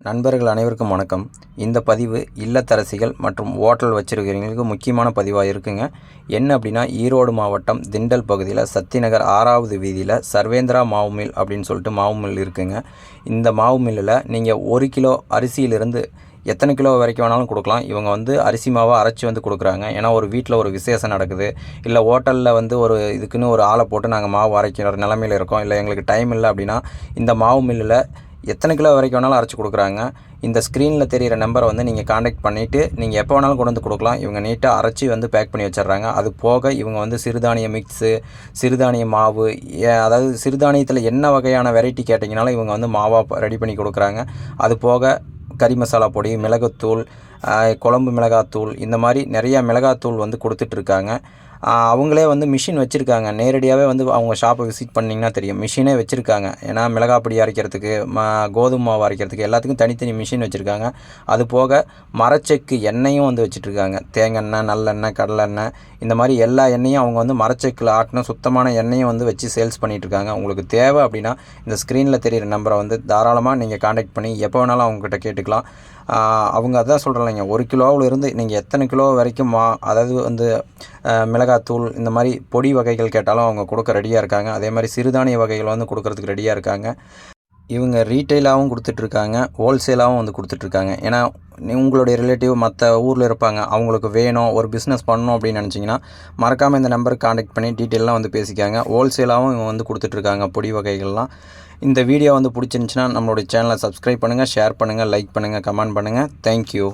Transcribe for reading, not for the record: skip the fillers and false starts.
நண்பர்கள் அனைவருக்கும் வணக்கம். இந்த பதிவு இல்லத்தரசிகள் மற்றும் ஹோட்டல் வச்சிருக்கிறவங்களுக்கு முக்கியமான பதிவாக இருக்குங்க. என்ன அப்படின்னா, ஈரோடு மாவட்டம் திண்டல் பகுதியில் சத்திநகர் 6வது வீதியில் சர்வேந்திரா மாவு மில் அப்படின்னு சொல்லிட்டு மாவு மில் இருக்குங்க. இந்த மாவு மில்லில் நீங்கள் 1 கிலோ அரிசியிலிருந்து எத்தனை கிலோ வரைக்கும் வேணாலும் கொடுக்கலாம். இவங்க அரிசி மாவை அரைச்சி கொடுக்குறாங்க. ஏன்னா ஒரு வீட்டில் ஒரு விசேஷம் நடக்குது, இல்லை ஹோட்டலில் ஒரு இதுக்குன்னு ஒரு ஆளை போட்டு நாங்கள் மாவு அரைக்கிற நிலமையில் இருக்கோம், இல்லை எங்களுக்கு டைம் இல்லை அப்படின்னா இந்த மாவு மில்லில் எத்தனை கிலோ வரைக்கும் வேணாலும் அரைச்சி கொடுக்குறாங்க. இந்த ஸ்க்ரீனில் தெரிகிற நம்பரை நீங்கள் காண்டாக்ட் பண்ணிவிட்டு நீங்கள் எப்போ வேணாலும் கொண்டு கொடுக்கலாம். இவங்க நீட்டாக அரைச்சி பேக் பண்ணி வச்சிடுறாங்க. அது போக இவங்க சிறுதானிய மிக்ஸு, சிறுதானிய மாவு, அதாவது சிறுதானியத்தில் என்ன வகையான வெரைட்டி கேட்டிங்கனாலும் இவங்க மாவாக ரெடி பண்ணி கொடுக்குறாங்க. அது போக கறி மசாலா பொடி, மிளகுத்தூள், குழம்பு மிளகாத்தூள், இந்த மாதிரி நிறையா மிளகாத்தூள் கொடுத்துட்ருக்காங்க. அவங்களே மிஷின் வச்சுருக்காங்க. நேரடியாகவே அவங்க ஷாப்பை விசிட் பண்ணிங்கன்னா தெரியும், மிஷினே வச்சுருக்காங்க. ஏன்னா மிளகாப்பொடி அரைக்கிறதுக்கு, கோதுமை மாவு அரைக்கிறதுக்கு எல்லாத்துக்கும் தனித்தனி மிஷின் வச்சுருக்காங்க. அது போக மரச்செக்கு எண்ணெயும் வச்சுட்ருக்காங்க. தேங்காய், நல்லெண்ணெய், கடலெண்ணெய், இந்த மாதிரி எல்லா எண்ணெயும் அவங்க மரச்செக்கில் ஆட்டின சுத்தமான எண்ணெயும் வச்சு சேல்ஸ் பண்ணிகிட்ருக்காங்க. உங்களுக்கு தேவை அப்படின்னா இந்த ஸ்க்ரீனில் தெரிகிற நம்பரை தாராளமாக நீங்கள் காண்டாக்ட் பண்ணி எப்போ வேணாலும் அவங்ககிட்ட கேட்டுக்கலாம். அவங்க அதான் சொல்கிறேங்க, 1 கிலோவிலிருந்து நீங்கள் எத்தனை கிலோ வரைக்கும் அதாவது மிளகாத்தூள் இந்த மாதிரி பொடி வகைகள் கேட்டாலும் அவங்க கொடுக்க ரெடியாக இருக்காங்க. அதே மாதிரி சிறுதானிய வகைகள் கொடுக்கறதுக்கு ரெடியாக இருக்காங்க. இவங்க ரீட்டெயிலாகவும் கொடுத்துட்ருக்காங்க, ஹோல்சேலாகவும் கொடுத்துட்ருக்காங்க. ஏன்னா உங்களுடைய ரிலேட்டிவ் மற்ற ஊரில் இருப்பாங்க, அவங்களுக்கு வேணும், ஒரு பிஸ்னஸ் பண்ணணும் அப்படின்னு நினச்சிங்கன்னா மறக்காமல் இந்த நம்பருக்கு காண்டாக்ட் பண்ணி டீட்டெயிலாம் பேசிக்காங்க. ஹோல்சேலாகவும் இவங்க கொடுத்துட்ருக்காங்க பொடி வகைகள்லாம். இந்த வீடியோ பிடிச்சிருந்துச்சின்னா நம்மளுடைய சேனலை சப்ஸ்கிரைப் பண்ணுங்கள், ஷேர் பண்ணுங்கள், லைக் பண்ணுங்கள், கமெண்ட் பண்ணுங்கள். தேங்க்யூ.